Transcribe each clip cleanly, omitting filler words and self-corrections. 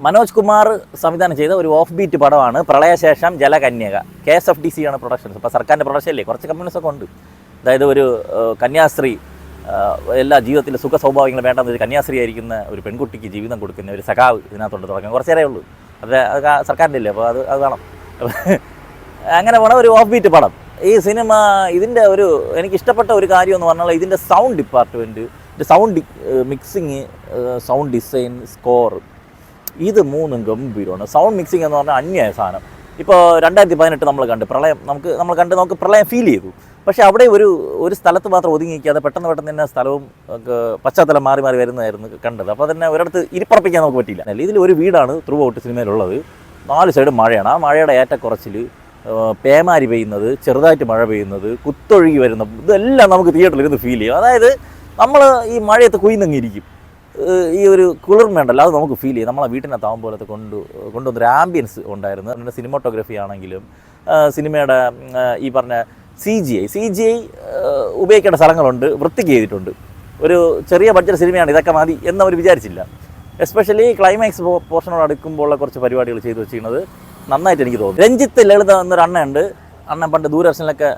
മനോജ് കുമാർ സംവിധാനം ചെയ്ത ഒരു ഓഫ് ബീറ്റ് പടമാണ് പ്രളയശേഷം ജലകന്യക. KSFDC ആണ് പ്രൊഡക്ഷൻസ്. ഇപ്പോൾ സർക്കാരിൻ്റെ പ്രൊഡക്ഷൻ അല്ലേ, കുറച്ച് കമ്മ്യൂണിസമൊക്കെ ഉണ്ട്. അതായത് ഒരു കന്യാസ്ത്രീ എല്ലാ ജീവിതത്തിലെ സുഖ സൗഭാഗ്യങ്ങൾ വേണ്ടെന്ന് ഒരു കന്യാസ്ത്രീ ആയിരിക്കുന്ന ഒരു പെൺകുട്ടിക്ക് ജീവിതം കൊടുക്കുന്ന ഒരു സഖാവ് ഇതിനകത്തോട്ട് തുടങ്ങാൻ കുറച്ചേരേ ഉള്ളൂ. അത് സർക്കാരിൻ്റെ അല്ലേ, അപ്പോൾ അത് വേണം. അങ്ങനെ വേണം ഒരു ഓഫ് ബീറ്റ് പടം. ഈ സിനിമ ഇതിൻ്റെ ഒരു എനിക്കിഷ്ടപ്പെട്ട ഒരു കാര്യം എന്ന് പറഞ്ഞാൽ ഇതിൻ്റെ sound department, sound mixing, sound design, score, ഇത് മൂന്നും ഗംഭീരമാണ്. സൗണ്ട് മിക്സിംഗ് എന്ന് പറഞ്ഞാൽ അന്യായ സാധനം. ഇപ്പോൾ 2018 നമ്മൾ കണ്ട് പ്രളയം, നമുക്ക് പ്രളയം ഫീൽ ചെയ്തു. പക്ഷേ അവിടെ ഒരു സ്ഥലത്ത് മാത്രം ഒതുങ്ങിക്കാതെ പെട്ടെന്ന് തന്നെ സ്ഥലവും പശ്ചാത്തലം മാറി വരുന്നതായിരുന്നു കണ്ടത്. അപ്പോൾ തന്നെ ഒരിടത്ത് ഇരിപ്പുറപ്പിക്കാൻ നമുക്ക് പറ്റിയില്ല. ഇതിൽ ഒരു വീടാണ് ത്രൂ ഔട്ട് സിനിമയിലുള്ളത്. 4 സൈഡ് മഴയാണ്. ആ മഴയുടെ ഏറ്റക്കുറച്ചിൽ, പേമാരി പെയ്യുന്നത്, ചെറുതായിട്ട് മഴ പെയ്യുന്നത്, കുത്തൊഴുകി വരുന്ന, ഇതെല്ലാം നമുക്ക് തിയേറ്ററിൽ ഇരുന്ന് ഫീൽ ചെയ്യും. അതായത് നമ്മൾ ഈ മഴയത്ത് കുയിന്നങ്ങിരിക്കും. ഈ ഒരു കുളിർമയുണ്ടല്ലോ അത് നമുക്ക് ഫീൽ ചെയ്യും. നമ്മളെ വീട്ടിനകത്താവും പോലത്തെ കൊണ്ടുവന്നൊരു ആംബിയൻസ് ഉണ്ടായിരുന്നു. അതിൻ്റെ സിനിമോട്ടോഗ്രഫി ആണെങ്കിലും സിനിമയുടെ ഈ പറഞ്ഞ CGI ഉപയോഗിക്കേണ്ട സ്ഥലങ്ങളുണ്ട്, വൃത്തിക്ക് ചെയ്തിട്ടുണ്ട്. ഒരു ചെറിയ ബഡ്ജറ്റ് സിനിമയാണ്, ഇതൊക്കെ മതി എന്നവർ വിചാരിച്ചില്ല. എസ്പെഷ്യലി ക്ലൈമാക്സ് പോർഷനോട് അടുക്കുമ്പോഴുള്ള കുറച്ച് പരിപാടികൾ ചെയ്തു വെച്ചിരിക്കുന്നത് നന്നായിട്ട് എനിക്ക് തോന്നുന്നു. രഞ്ജിത്ത് ലളിത എന്നൊരു അണ്ണയുണ്ട്. അണ്ണൻ പണ്ട് ദൂരദർശനിലൊക്കെ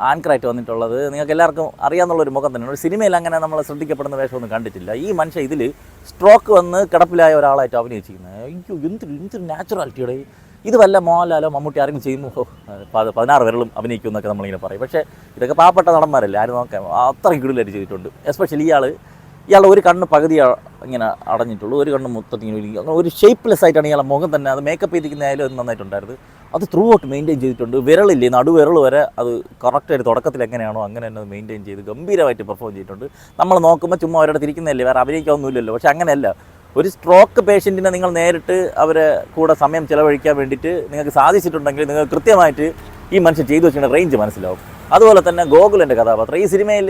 ആങ്കറായിട്ട് വന്നിട്ടുള്ളത് നിങ്ങൾക്ക് എല്ലാവർക്കും അറിയാമെന്നുള്ളൊരു മുഖം തന്നെയാണ്. ഒരു സിനിമയിൽ അങ്ങനെ നമ്മൾ ശ്രദ്ധിക്കപ്പെടുന്ന വേഷമൊന്നും കണ്ടിട്ടില്ല. ഈ മനുഷ്യൻ ഇതിൽ സ്ട്രോക്ക് വന്ന് കിടപ്പിലായ ഒരാളായിട്ട് അഭിനയിച്ചിരിക്കുന്നത്. അയ്യോ എന്തൊരു നാച്ചുറാലിറ്റിയുടെ, ഇത് വല്ല മോഹൻലാലോ മമ്മൂട്ടി ആരെങ്കിലും ചെയ്യുമ്പോൾ 16 വിരലും അഭിനയിക്കും എന്നൊക്കെ നമ്മളിങ്ങനെ പറയും. പക്ഷേ ഇതൊക്കെ പാവപ്പെട്ട നടന്മാരല്ലേ, ആരും നോക്കാം, അത്രയും കിടിലായിട്ട് ചെയ്തിട്ടുണ്ട്. എസ്പെഷ്യലി ഇയാളുടെ ഒരു കണ്ണ് പകുതി ഇങ്ങനെ അടഞ്ഞിട്ടുള്ളൂ, ഒരു കണ്ണ് മൊത്തത്തിൽ ഒരു ഷേപ്പ്ലെസ് ആയിട്ടാണ് ഇയാളുടെ മുഖം തന്നെ. അത് മേക്കപ്പ് ചെയ്തിരിക്കുന്നതായാലും അത് നന്നായിട്ടുണ്ടായിരുന്നു. അത് ത്രൂ ഔട്ട് മെയിൻറ്റെയിൻ ചെയ്തിട്ടുണ്ട്. വിരളില്ലേ, നടുവിരൾ വരെ അത് കറക്റ്റായിട്ട് തുടക്കത്തിൽ എങ്ങനെയാണോ അങ്ങനെ തന്നെ അത് മെയിൻറ്റെയിൻ ചെയ്ത് ഗംഭീരമായിട്ട് പെർഫോം ചെയ്തിട്ടുണ്ട്. നമ്മൾ നോക്കുമ്പോൾ ചുമ്മാ അവരുടെ തിരിക്കുന്നതല്ലേ, വേറെ അഭിനയിക്കാനൊന്നുമില്ലല്ലോ. പക്ഷേ അങ്ങനെയല്ല. ഒരു സ്ട്രോക്ക് പേഷ്യൻറ്റിനെ നിങ്ങൾ നേരിട്ട് അവരെ കൂടെ സമയം ചിലവഴിക്കാൻ വേണ്ടിയിട്ട് നിങ്ങൾക്ക് സാധിച്ചിട്ടുണ്ടെങ്കിൽ നിങ്ങൾക്ക് കൃത്യമായിട്ട് ഈ മനുഷ്യൻ ചെയ്തു വെച്ചിട്ട് റേഞ്ച് മനസ്സിലാവും. അതുപോലെ തന്നെ ഗോകുലൻ്റെ കഥാപാത്രം ഈ സിനിമയിൽ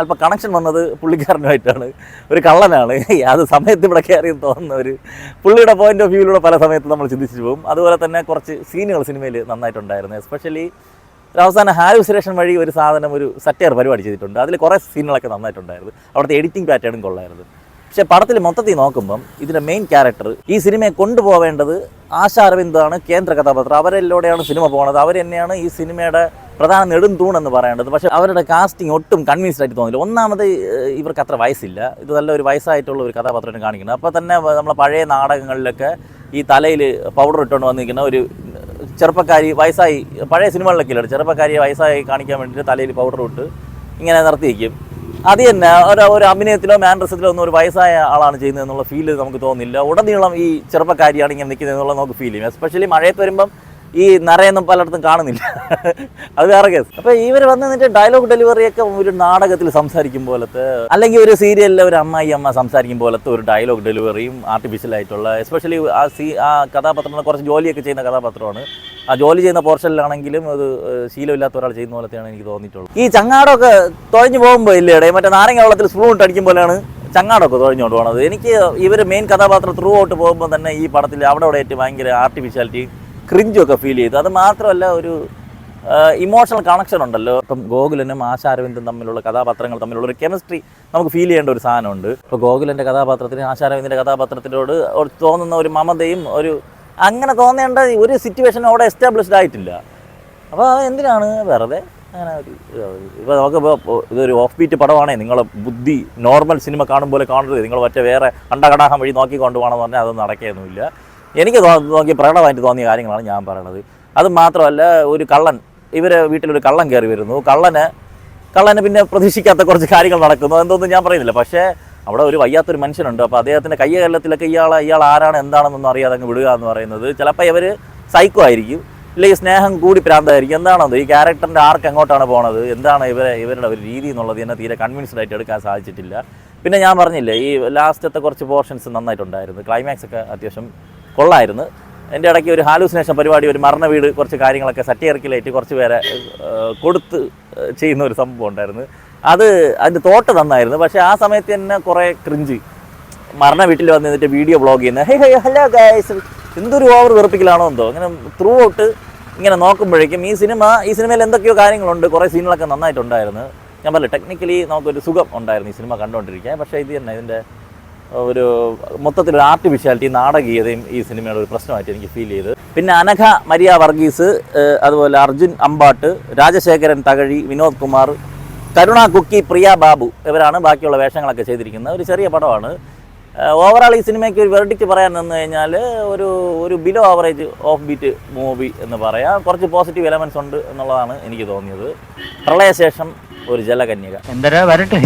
അല്പം കണക്ഷൻ വന്നത് പുള്ളിക്കാരനുമായിട്ടാണ്. ഒരു കള്ളനാണ്, അത് സമയത്ത് ഇവിടെ കയറിയെന്ന് തോന്നുന്ന ഒരു പുള്ളിയുടെ പോയിൻ്റ് ഓഫ് വ്യൂവിലൂടെ പല സമയത്ത് നമ്മൾ ചിന്തിച്ചു പോകും. അതുപോലെ തന്നെ കുറച്ച് സീനുകൾ സിനിമയിൽ നന്നായിട്ടുണ്ടായിരുന്നു. എസ്പെഷ്യലി അവസാന ഹാലുസിനേഷൻ വഴി ഒരു സാധനം, ഒരു സറ്റയർ പരിപാടി ചെയ്തിട്ടുണ്ട്. അതിൽ കുറേ സീനുകളൊക്കെ നന്നായിട്ടുണ്ടായിരുന്നു. അവിടുത്തെ എഡിറ്റിംഗ് പാറ്റേണും കൊള്ളായിരുന്നു. പക്ഷേ പടത്തിൽ മൊത്തത്തിൽ നോക്കുമ്പം ഇതിൻ്റെ മെയിൻ ക്യാരക്ടർ, ഈ സിനിമയെ കൊണ്ടുപോവേണ്ടത് ആശ അരവിന്ദാണ് കേന്ദ്ര കഥാപാത്രം. അവരിലൂടെയാണ് സിനിമ പോകുന്നത്. അവർ തന്നെയാണ് ഈ സിനിമയുടെ പ്രധാന നെടുംതൂണെന്ന് പറയേണ്ടത്. പക്ഷേ അവരുടെ കാസ്റ്റിംഗ് ഒട്ടും കൺവിൻസ്ഡ് ആയിട്ട് തോന്നില്ല. ഒന്നാമത് ഇവർക്ക് അത്ര വയസ്സില്ല. ഇത് നല്ല ഒരു വയസ്സായിട്ടുള്ള ഒരു കഥാപാത്രത്തെ കാണിക്കുന്നത്. അപ്പോൾ തന്നെ നമ്മളെ പഴയ നാടകങ്ങളിലൊക്കെ ഈ തലയിൽ പൗഡർ ഇട്ടുകൊണ്ട് വന്നിരിക്കുന്ന ഒരു ചെറുപ്പക്കാരി, വയസ്സായി, പഴയ സിനിമകളിലൊക്കെ ഇല്ല, ചെറുപ്പക്കാരിയെ വയസ്സായി കാണിക്കാൻ വേണ്ടിയിട്ട് തലയിൽ പൗഡർ ഇട്ട് ഇങ്ങനെ നിർത്തിയിരിക്കും. അത് തന്നെ ഒരു അഭിനയത്തിലോ മാൻഡ്രസത്തിലോ ഒന്നും ഒരു വയസ്സായ ആളാണ് ചെയ്യുന്നത് എന്നുള്ള ഫീൽ നമുക്ക് തോന്നുന്നില്ല. ഉടനീളം ഈ ചെറുപ്പക്കാരിയാണ് ഇങ്ങനെ നിൽക്കുന്നത് എന്നുള്ളത് നമുക്ക് ഫീൽ ചെയ്യും. എസ്പെഷ്യലി മഴയത്ത് വരുമ്പം ഈ നിറയൊന്നും പലയിടത്തും കാണുന്നില്ല, അത് വേറെ കേസ്. അപ്പോൾ ഇവർ വന്നിട്ട് ഡയലോഗ് ഡെലിവറിയൊക്കെ ഒരു നാടകത്തിൽ സംസാരിക്കും പോലത്തെ, അല്ലെങ്കിൽ ഒരു സീരിയലിൽ ഒരു അമ്മ സംസാരിക്കും പോലത്തെ ഒരു ഡയലോഗ് ഡെലിവറിയും ആർട്ടിഫിഷ്യലായിട്ടുള്ള. എസ്പെഷ്യലി ആ കഥാപാത്രം കുറച്ച് ജോലിയൊക്കെ ചെയ്യുന്ന കഥാപാത്രമാണ്. ആ ജോലി ചെയ്യുന്ന പോർഷനിലാണെങ്കിലും അത് ശീലമില്ലാത്ത ഒരാൾ ചെയ്യുന്ന പോലത്തെയാണ് എനിക്ക് തോന്നിയിട്ടുള്ളത്. ഈ ചങ്ങാടമൊക്കെ തുഴഞ്ഞു പോകുമ്പോൾ ഇല്ലേ, മറ്റേ നാരങ്ങ വെള്ളത്തിൽ സ്പൂൺ ഇട്ട് അടിക്കും പോലെയാണ് ചങ്ങാടമൊക്കെ തുഴഞ്ഞുകൊണ്ട് പോകുന്നത്. എനിക്ക് ഇവർ മെയിൻ കഥാപാത്രം ത്രൂ ഔട്ട് പോകുമ്പോൾ തന്നെ ഈ പടത്തിൽ അവിടെ ആയിട്ട് ഭയങ്കര ആർട്ടിഫിഷ്യാലിറ്റി, ക്രിഞ്ചൊക്കെ ഫീൽ ചെയ്തു. അത് മാത്രമല്ല ഒരു ഇമോഷണൽ കണക്ഷൻ ഉണ്ടല്ലോ. ഇപ്പം ഗോകുലനും ആശ അരവിന്ദും തമ്മിലുള്ള കഥാപാത്രങ്ങൾ തമ്മിലുള്ള ഒരു കെമിസ്ട്രി നമുക്ക് ഫീൽ ചെയ്യേണ്ട ഒരു സാധനമുണ്ട്. ഇപ്പോൾ ഗോകുലൻ്റെ കഥാപാത്രത്തിന് ആശ അരവിന്ദിൻ്റെ കഥാപാത്രത്തിനോട് തോന്നുന്ന ഒരു മമതയും ഒരു അങ്ങനെ തോന്നേണ്ട ഒരു സിറ്റുവേഷൻ അവിടെ എസ്റ്റാബ്ലിഷ്ഡ് ആയിട്ടില്ല. അപ്പോൾ എന്തിനാണ് വെറുതെ അങ്ങനെ ഇപ്പോൾ നമുക്കിപ്പോൾ ഇതൊരു ഓഫ് ബീറ്റ് പടമാണേ, നിങ്ങളെ ബുദ്ധി നോർമൽ സിനിമ കാണും പോലെ കാണരുത്. നിങ്ങൾ മറ്റേ വേറെ അണ്ടകടാഹം വഴി നോക്കിക്കൊണ്ട് പോകണമെന്ന് പറഞ്ഞാൽ അതൊന്നും നടക്കുകയൊന്നുമില്ല. എനിക്ക് നോക്കി പ്രകടമായിട്ട് തോന്നിയ കാര്യങ്ങളാണ് ഞാൻ പറയണത്. അത് മാത്രമല്ല, ഒരു കള്ളൻ, ഇവരെ വീട്ടിലൊരു കള്ളൻ കയറി വരുന്നു. കള്ളന് പിന്നെ പ്രതീക്ഷിക്കാത്ത കുറച്ച് കാര്യങ്ങൾ നടക്കുന്നു. എന്തൊന്നും ഞാൻ പറയുന്നില്ല. പക്ഷേ അവിടെ ഒരു വയ്യാത്തൊരു മനുഷ്യനുണ്ട്. അപ്പോൾ അദ്ദേഹത്തിൻ്റെ കയ്യകലത്തിലൊക്കെ ഇയാൾ ആരാണ് എന്താണെന്നൊന്നും അറിയാതെ അങ്ങ് വിടുക എന്ന് പറയുന്നത് ചിലപ്പോൾ ഇവർ സൈക്കോ ആയിരിക്കും, ഇല്ലെങ്കിൽ സ്നേഹം കൂടി പ്രാന്തായിരിക്കും. എന്താണോ ഈ ക്യാരക്ടറിൻ്റെ ആർക്ക് എങ്ങോട്ടാണ് പോണത്, എന്താണ് ഇവരുടെ ഒരു രീതി എന്നുള്ളത് എന്നെ തീരെ കൺവിൻസ്ഡ് ആയിട്ട് എടുക്കാൻ സാധിച്ചിട്ടില്ല. പിന്നെ ഞാൻ പറഞ്ഞില്ലേ, ഈ ലാസ്റ്റത്തെ കുറച്ച് പോർഷൻസ് നന്നായിട്ടുണ്ടായിരുന്നു. ക്ലൈമാക്സ് ഒക്കെ അത്യാവശ്യം കൊള്ളായിരുന്നു. എൻ്റെ ഇടയ്ക്ക് ഒരു ഹാലൂസിനേഷൻ പരിപാടി, ഒരു മരണ വീട്, കുറച്ച് കാര്യങ്ങളൊക്കെ സറ്റയറിക്കലായിട്ട് കുറച്ച് പേരെ കൊടുത്ത് ചെയ്യുന്ന ഒരു സംഭവം ഉണ്ടായിരുന്നു. അതിൻ്റെ തോട്ട് നന്നായിരുന്നു. പക്ഷേ ആ സമയത്ത് തന്നെ കുറേ ക്രിഞ്ച്, മരണ വീട്ടിൽ വന്ന് നിന്നിട്ട് വീഡിയോ വ്ളോഗ് ചെയ്യുന്നത്, ഹലോ ഗൈസ്, എന്തൊരു ഓവർ വെറുപ്പിക്കലാണോ എന്തോ. അങ്ങനെ ത്രൂ ഔട്ട് ഇങ്ങനെ നോക്കുമ്പോഴേക്കും ഈ സിനിമയിൽ എന്തൊക്കെയോ കാര്യങ്ങളുണ്ട്. കുറേ സീനുകളൊക്കെ നന്നായിട്ടുണ്ടായിരുന്നു. ഞാൻ പറഞ്ഞില്ല, ടെക്നിക്കലി നമുക്കൊരു സുഖം ഉണ്ടായിരുന്നു ഈ സിനിമ കണ്ടുകൊണ്ടിരിക്കാൻ. പക്ഷേ ഇത് തന്നെ ഇതിൻ്റെ ഒരു മൊത്തത്തിലൊരു ആർട്ടിഫിഷ്യാലിറ്റി നാടകീയതയും ഈ സിനിമയുടെ ഒരു പ്രശ്നമായിട്ട് എനിക്ക് ഫീൽ ചെയ്ത്. പിന്നെ അനഘ മരിയ വർഗീസ്, അതുപോലെ അർജുൻ അമ്പാട്ട്, രാജശേഖരൻ തകഴി, വിനോദ് കുമാർ, കരുണ കുക്കി, പ്രിയ ബാബു ഇവരാണ് ബാക്കിയുള്ള വേഷങ്ങളൊക്കെ ചെയ്തിരിക്കുന്നത്. ഒരു ചെറിയ പടമാണ്. ഓവറാൾ ഈ സിനിമയ്ക്ക് ഒരു വെർഡിക്റ്റ് പറയാൻ നിന്ന് കഴിഞ്ഞാൽ ഒരു below average of beat movie എന്ന് പറയാം. കുറച്ച് പോസിറ്റീവ് എലമെൻറ്റ്സ് ഉണ്ട് എന്നുള്ളതാണ് എനിക്ക് തോന്നിയത്. പ്രളയശേഷം ഒരു ജലകന്യക. എന്തരാ വരട്ടെ.